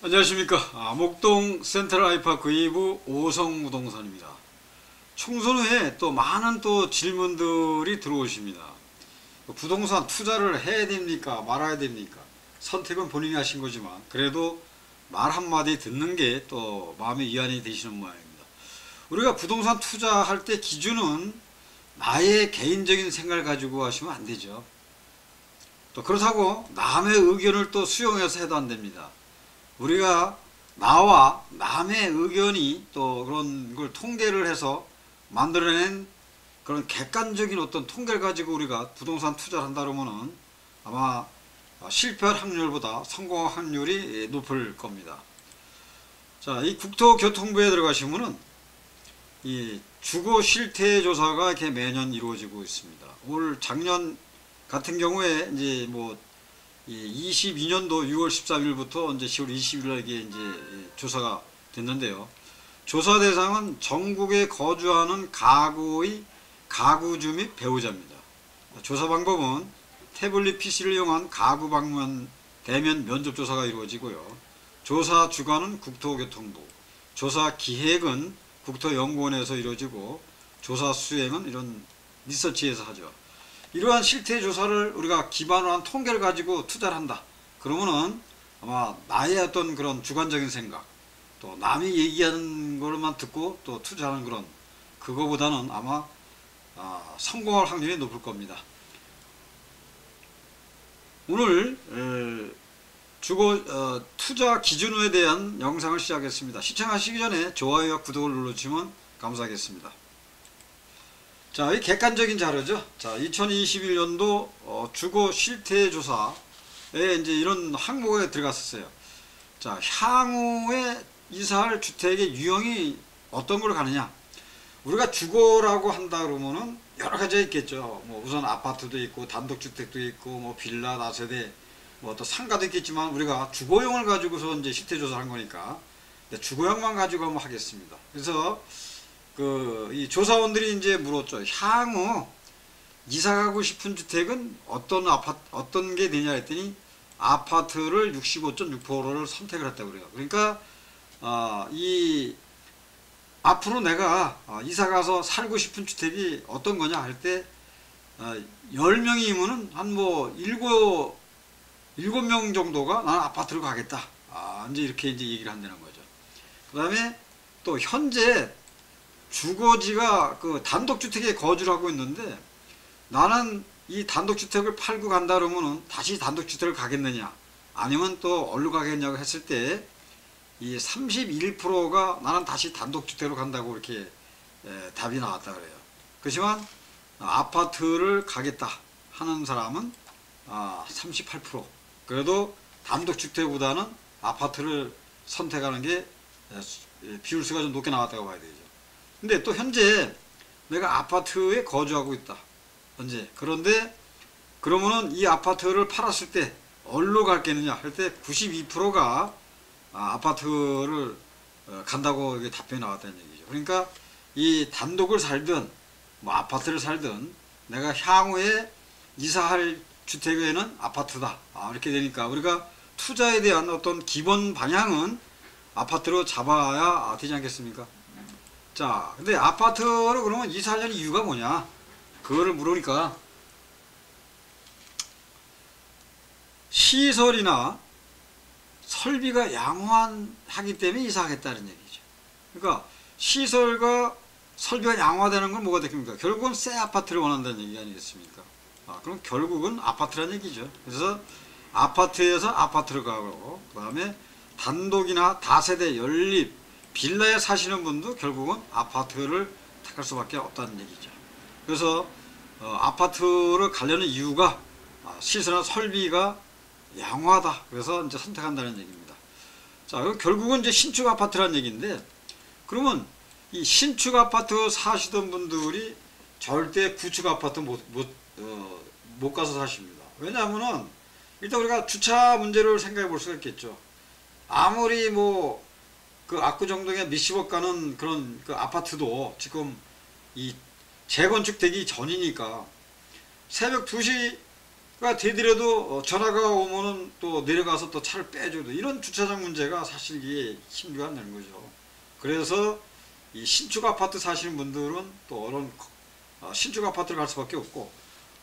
안녕하십니까. 목동 센트럴 아이파크 2부 오성부동산입니다. 총선 후에 또 많은 또 질문들이 들어오십니다. 부동산 투자를 해야 됩니까? 말아야 됩니까? 선택은 본인이 하신 거지만 그래도 말 한마디 듣는 게 또 마음의 위안이 되시는 모양입니다. 우리가 부동산 투자할 때 기준은 나의 개인적인 생각을 가지고 하시면 안 되죠. 또 그렇다고 남의 의견을 또 수용해서 해도 안 됩니다. 우리가 나와 남의 의견이 또 그런 걸 통계를 해서 만들어낸 그런 객관적인 어떤 통계를 가지고 우리가 부동산 투자를 한다 그러면은 아마 실패할 확률보다 성공할 확률이 높을 겁니다. 자, 이 국토교통부에 들어가시면은 이 주거 실태 조사가 이렇게 매년 이루어지고 있습니다. 올 작년 같은 경우에 이제 뭐 22년도 6월 13일부터 이제 10월 20일에 이제 조사가 됐는데요. 조사 대상은 전국에 거주하는 가구의 가구주 및 배우자입니다. 조사 방법은 태블릿 PC를 이용한 가구 방문 대면 면접 조사가 이루어지고요. 조사 주관은 국토교통부, 조사 기획은 국토연구원에서 이루어지고 조사 수행은 이런 리서치에서 하죠. 이러한 실태 조사를 우리가 기반으로 한 통계를 가지고 투자를 한다. 그러면은 아마 나의 어떤 그런 주관적인 생각, 또 남이 얘기하는 것만 듣고 또 투자하는 그런 그거보다는 아마 성공할 확률이 높을 겁니다. 오늘 주거 투자 기준에 대한 영상을 시작했습니다. 시청하시기 전에 좋아요와 구독을 눌러주시면 감사하겠습니다. 자, 이 객관적인 자료죠. 자, 2021년도 주거 실태 조사에 이제 이런 항목에 들어갔었어요. 자, 향후에 이사할 주택의 유형이 어떤 걸 가느냐. 우리가 주거라고 한다 그러면은 여러 가지가 있겠죠. 뭐 우선 아파트도 있고 단독주택도 있고 뭐 빌라 다세대 뭐 또 상가도 있겠지만 우리가 주거용을 가지고서 이제 실태 조사를 한 거니까 주거용만 가지고 한번 하겠습니다. 그래서 이 조사원들이 이제 물었죠. 향후 이사 가고 싶은 주택은 어떤 게 되냐 했더니 아파트를 65.6%를 선택을 했다고 그래요. 그러니까 이 앞으로 내가 이사 가서 살고 싶은 주택이 어떤 거냐 할 때 10명이면은 한 뭐 7명 정도가 나는 아파트로 가겠다. 이제 이렇게 이제 얘기를 한다는 거죠. 그 다음에 또 현재 주거지가 그 단독주택에 거주를 하고 있는데 나는 이 단독주택을 팔고 간다 그러면은 다시 단독주택을 가겠느냐 아니면 또 어디로 가겠냐고 했을 때 이 31%가 나는 다시 단독주택으로 간다고 이렇게 답이 나왔다 그래요. 그렇지만 아파트를 가겠다 하는 사람은 38%. 그래도 단독주택보다는 아파트를 선택하는 게 비율수가 좀 높게 나왔다고 봐야 되죠. 근데 또 현재 내가 아파트에 거주하고 있다. 현재. 그런데 그러면은 이 아파트를 팔았을 때 어디로 갈겠느냐 할 때 92%가 아파트를 간다고 이게 답변이 나왔다는 얘기죠. 그러니까 이 단독을 살든 뭐 아파트를 살든 내가 향후에 이사할 주택에는 아파트다. 이렇게 되니까 우리가 투자에 대한 어떤 기본 방향은 아파트로 잡아야 되지 않겠습니까? 자, 근데 아파트로 그러면 이사하려는 이유가 뭐냐? 그거를 물으니까 시설이나 설비가 양호하기 때문에 이사하겠다는 얘기죠. 그러니까 시설과 설비가 양호화되는 건 뭐가 됩니까? 결국은 새 아파트를 원한다는 얘기 아니겠습니까? 그럼 결국은 아파트라는 얘기죠. 그래서 아파트에서 아파트로 가고 그 다음에 단독이나 다세대 연립 빌라에 사시는 분도 결국은 아파트를 택할 수밖에 없다는 얘기죠. 그래서 아파트를 가려는 이유가 시설이나 설비가 양호하다. 그래서 이제 선택한다는 얘기입니다. 자, 그럼 결국은 이제 신축 아파트라는 얘기인데, 그러면 이 신축 아파트 사시던 분들이 절대 구축 아파트 못 가서 사십니다. 왜냐하면은 일단 우리가 주차 문제를 생각해 볼 수가 있겠죠. 아무리 뭐 그 압구정동에 몇십억 가는 그런 그 아파트도 지금 이 재건축되기 전이니까 새벽 2시 그러니까 되더라도 전화가 오면은 또 내려가서 또 차를 빼줘도 이런 주차장 문제가 사실 이게 힘들어 안 되는 거죠. 그래서 이 신축 아파트 사시는 분들은 또 이런 신축 아파트를 갈 수밖에 없고,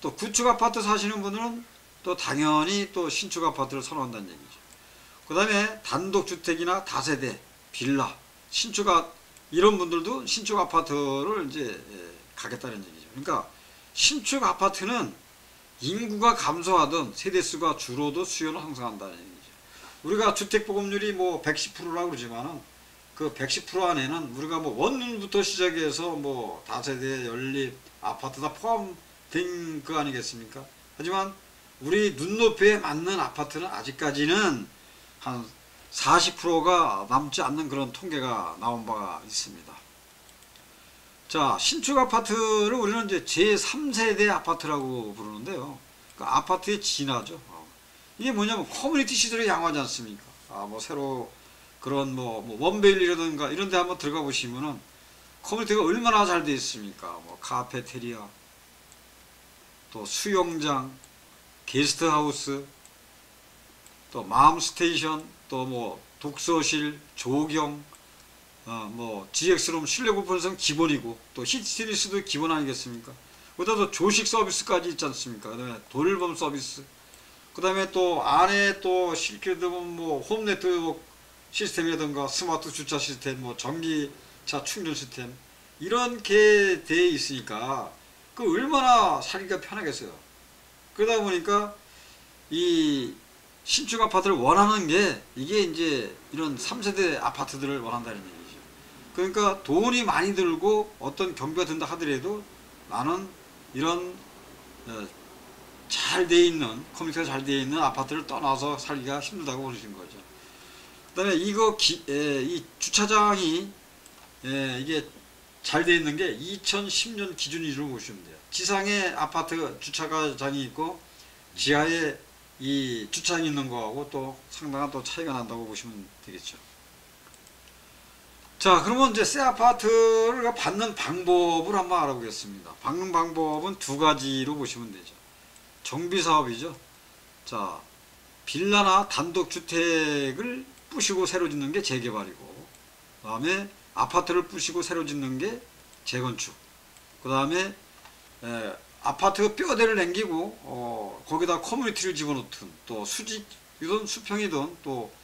또 구축 아파트 사시는 분들은 또 당연히 또 신축 아파트를 선호한다는 얘기죠. 그 다음에 단독주택이나 다세대, 빌라, 이런 분들도 신축 아파트를 이제 가겠다는 얘기죠. 그러니까 신축 아파트는 인구가 감소하든 세대수가 줄어도 수요는 항상한다는 얘기죠. 우리가 주택보급률이 뭐 110%라고 그러지만은 그 110% 안에는 우리가 뭐 원룸부터 시작해서 뭐 다세대, 연립, 아파트 다 포함된 거 아니겠습니까? 하지만 우리 눈높이에 맞는 아파트는 아직까지는 한 40%가 남지 않는 그런 통계가 나온 바가 있습니다. 자, 신축 아파트를 우리는 이제 제3세대 아파트라고 부르는데요. 그러니까 아파트의 진화죠. 이게 뭐냐면 커뮤니티 시설이 양호하지 않습니까? 뭐 새로 그런 뭐 원베일리라든가 이런 데 한번 들어가 보시면은 커뮤니티가 얼마나 잘 되어 있습니까? 뭐 카페테리아, 또 수영장, 게스트하우스, 또 맘스테이션, 또 뭐 독서실, 조경, 뭐 GX룸 실내부 분석 기본이고, 또 히트리스도 기본 아니겠습니까? 거기다 조식 서비스까지 있지 않습니까? 그 다음에 돌봄 서비스, 그 다음에 또 안에 또 실게 되면 뭐 홈네트워크 시스템이라든가 스마트 주차 시스템, 뭐 전기차 충전 시스템, 이렇게 돼 있으니까 그 얼마나 살기가 편하겠어요. 그러다 보니까 이 신축 아파트를 원하는 게 이게 이제 이런 3세대 아파트들을 원한다는 얘기죠. 그러니까 돈이 많이 들고 어떤 경비가 든다 하더라도 나는 이런 잘 돼 있는, 커뮤니티가 잘 돼 있는 아파트를 떠나서 살기가 힘들다고 그러신 거죠. 그 다음에 이 주차장이 이게 잘 돼 있는 게 2010년 기준으로 보시면 돼요. 지상에 아파트 주차장이 있고 지하에 이 주차장이 있는 거하고 또 상당한 또 차이가 난다고 보시면 되겠죠. 자, 그러면 이제 새 아파트를 받는 방법을 한번 알아보겠습니다. 받는 방법은 두 가지로 보시면 되죠. 정비사업이죠. 자, 빌라나 단독주택을 부시고 새로 짓는 게 재개발이고, 그 다음에 아파트를 부시고 새로 짓는 게 재건축, 그 다음에 아파트 뼈대를 남기고 거기다 커뮤니티를 집어넣든, 또 수직이든 수평이든 또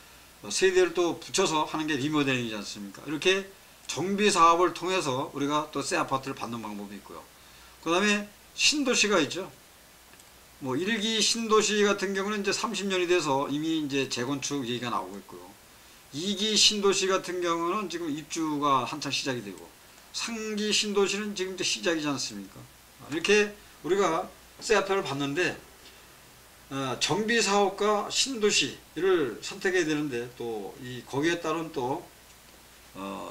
세대를 또 붙여서 하는 게 리모델링이지 않습니까? 이렇게 정비사업을 통해서 우리가 또 새 아파트를 받는 방법이 있고요. 그 다음에 신도시가 있죠. 뭐 1기 신도시 같은 경우는 이제 30년이 돼서 이미 이제 재건축 얘기가 나오고 있고요. 2기 신도시 같은 경우는 지금 입주가 한창 시작이 되고, 3기 신도시는 지금 이제 시작이지 않습니까? 이렇게 우리가 새 아파트를 받는데 정비사업과 신도시를 선택해야 되는데, 또 거기에 따른 또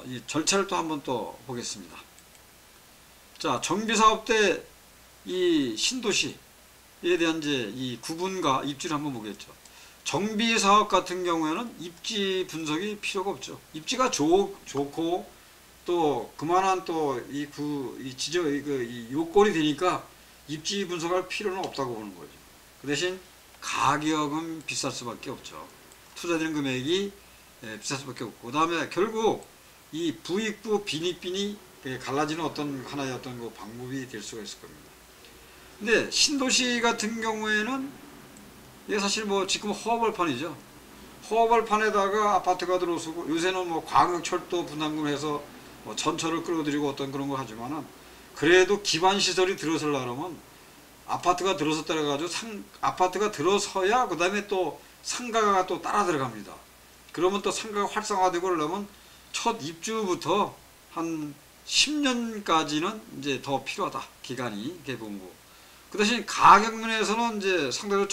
이 절차를 또 한번 또 보겠습니다. 자, 정비사업 때 이 신도시에 대한 이제 이 구분과 입지를 한번 보겠죠. 정비사업 같은 경우에는 입지 분석이 필요가 없죠. 입지가 좋고 또 그만한 또 이 요건이 되니까 입지 분석할 필요는 없다고 보는 거죠. 그 대신 가격은 비쌀 수밖에 없죠. 투자되는 금액이 비쌀 수밖에 없고, 그 다음에 결국 이 부익부 빈익빈이 갈라지는 어떤 하나의 어떤 그 방법이 될 수가 있을 겁니다. 근데 신도시 같은 경우에는 이게 사실 뭐 지금 허벌판이죠. 허벌판에다가 아파트가 들어서고, 요새는 뭐 광역철도 분담금 해서 뭐 전철을 끌어들이고 어떤 그런 거 하지만은, 그래도 기반 시설이 들어서려면 아파트가 들어섰다 해가지고 아파트가 들어서야 그 다음에 또 상가가 또 따라 들어갑니다. 그러면 또 상가가 활성화되고 그러려면 첫 입주부터 한 10년까지는 이제 더 필요하다, 기간이 개봉고. 그 대신 가격 면에서는 이제 상대적으로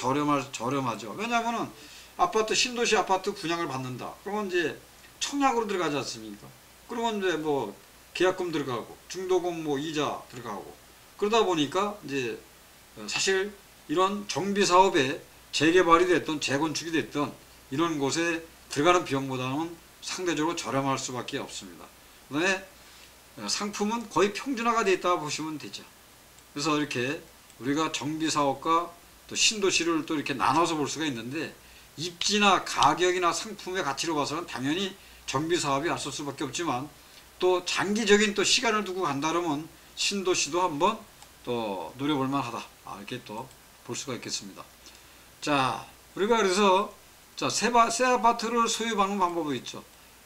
저렴하죠. 왜냐하면은 아파트, 신도시 아파트 분양을 받는다. 그러면 이제 청약으로 들어가지 않습니까? 그러면 이제 뭐 계약금 들어가고, 중도금 뭐 이자 들어가고, 그러다 보니까 이제 사실 이런 정비사업에 재개발이 됐든 재건축이 됐든 이런 곳에 들어가는 비용보다는 상대적으로 저렴할 수밖에 없습니다. 그 다음에 상품은 거의 평준화가 되어 있다고 보시면 되죠. 그래서 이렇게 우리가 정비사업과 또 신도시를 또 이렇게 나눠서 볼 수가 있는데, 입지나 가격이나 상품의 가치로 봐서는 당연히 정비사업이 앞설 수밖에 없지만, 또 장기적인 또 시간을 두고 간다 그러면 신도시도 한번 또 노려볼 만하다, 이렇게 또 볼 수가 있겠습니다. 자, 우리가 그래서 새 아파트를 소유하는 방법이 있죠.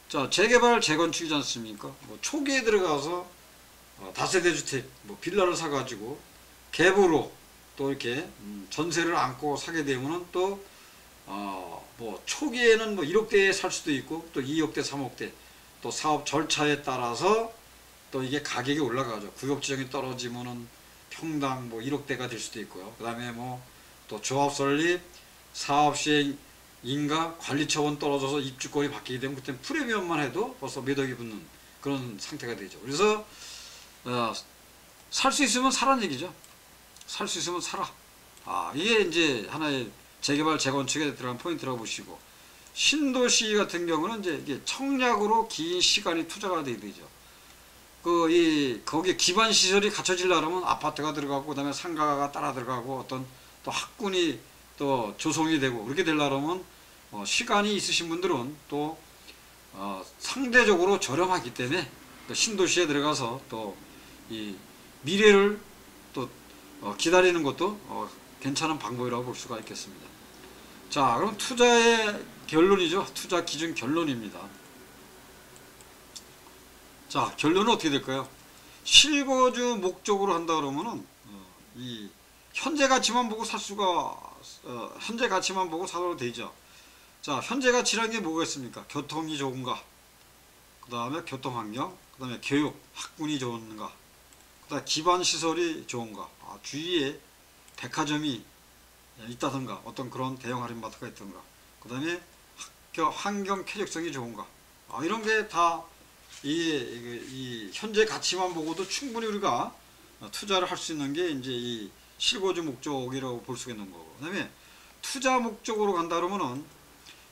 자, 재개발 재건축이지 않습니까? 뭐 초기에 들어가서 다세대 주택, 뭐 빌라를 사가지고 갭으로 또 이렇게 전세를 안고 사게 되면은 또 뭐 초기에는 뭐 1억대에 살 수도 있고, 또 2억대, 3억대, 또 사업 절차에 따라서 또 이게 가격이 올라가죠. 구역 지정이 떨어지면은 평당 뭐 1억대가 될 수도 있고요. 그 다음에 뭐 또 조합 설립, 사업 시행 인가, 관리 처분 떨어져서 입주권이 바뀌게 되면 그때 프리미엄만 해도 벌써 몇 억이 붙는 그런 상태가 되죠. 그래서 살 수 있으면 사라는 얘기죠. 살 수 있으면 사라. 이게 이제 하나의 재개발 재건축에 들어간 포인트라고 보시고, 신도시 같은 경우는 이제 이게 청약으로 긴 시간이 투자가 돼야 되죠. 거기에 기반 시설이 갖춰지려면 아파트가 들어가고, 그 다음에 상가가 따라 들어가고, 어떤 또 학군이 또 조성이 되고, 그렇게 되려면 시간이 있으신 분들은 또 상대적으로 저렴하기 때문에 신도시에 들어가서 또 이 미래를 또 기다리는 것도 괜찮은 방법이라고 볼 수가 있겠습니다. 자, 그럼 투자의 결론이죠. 투자 기준 결론입니다. 자, 결론은 어떻게 될까요? 실거주 목적으로 한다 그러면은 이 현재 가치만 보고 살 수가 현재 가치만 보고 사도 되죠. 자, 현재 가치라는 게 뭐겠습니까? 교통이 좋은가, 그 다음에 교통환경, 그 다음에 교육, 학군이 좋은가, 그 다음에 기반시설이 좋은가, 주위에 백화점이 있다든가, 어떤 그런 대형 할인마트가 있던가, 그 다음에 환경 쾌적성이 좋은가, 이런 게 다 이 현재 가치만 보고도 충분히 우리가 투자를 할 수 있는 게 이제 이 실거주 목적이라고 볼 수 있는 거고, 그 다음에 투자 목적으로 간다 그러면은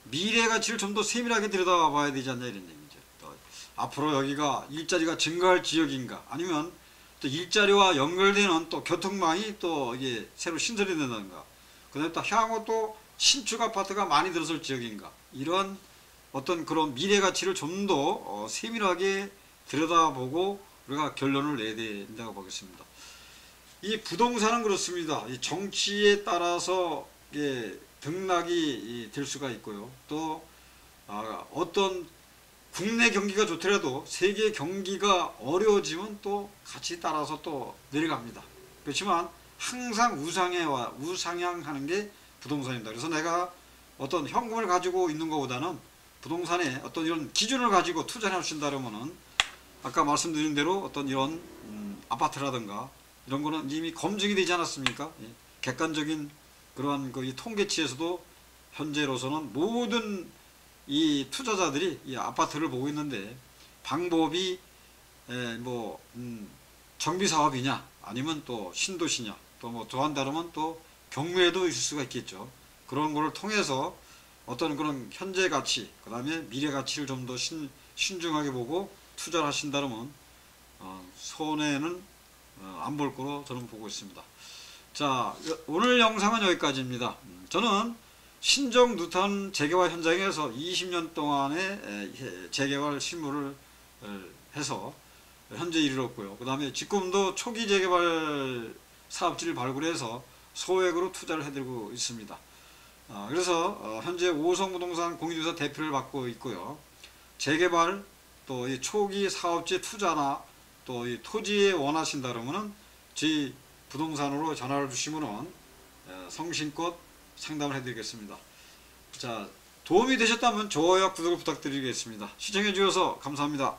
미래 가치를 좀 더 세밀하게 들여다봐야 되지 않냐, 이런 얘기죠. 또 앞으로 여기가 일자리가 증가할 지역인가, 아니면 또 일자리와 연결되는 또 교통망이 또 이게 새로 신설이 된다든가, 그 다음에 또 향후 또 신축 아파트가 많이 들어설 지역인가, 이런 어떤 그런 미래 가치를 좀 더 세밀하게 들여다보고 우리가 결론을 내야 된다고 보겠습니다. 이 부동산은 그렇습니다. 이 정치에 따라서 등락이 될 수가 있고요. 또 어떤 국내 경기가 좋더라도 세계 경기가 어려워지면 또 같이 따라서 또 내려갑니다. 그렇지만 항상 우상향하는 게 부동산입니다. 그래서 내가 어떤 현금을 가지고 있는 것보다는 부동산에 어떤 이런 기준을 가지고 투자를 하신다면은 아까 말씀드린 대로 어떤 이런 아파트라든가 이런 거는 이미 검증이 되지 않았습니까? 예. 객관적인 그러한 이 통계치에서도 현재로서는 모든 이 투자자들이 이 아파트를 보고 있는데, 방법이 정비사업이냐, 아니면 또 신도시냐, 또 뭐 더한다면 또 경매도 있을 수가 있겠죠. 그런 거를 통해서 어떤 그런 현재 가치, 그 다음에 미래 가치를 좀 더 신중하게 보고 투자를 하신다면 손해는 안 볼 거로 저는 보고 있습니다. 자, 오늘 영상은 여기까지입니다. 저는 신정 뉴타운 재개발 현장에서 20년 동안의 재개발 실무를 해서 현재 이르렀고요. 그 다음에 지금도 초기 재개발 사업지를 발굴해서 소액으로 투자를 해드리고 있습니다. 그래서 현재 오성부동산 공인중개사 대표를 맡고 있고요. 재개발, 또 이 초기 사업지 투자나 또 이 토지에 원하신다 그러면은 저희 부동산으로 전화를 주시면은 성심껏 상담을 해드리겠습니다. 자, 도움이 되셨다면 좋아요, 구독을 부탁드리겠습니다. 시청해 주셔서 감사합니다.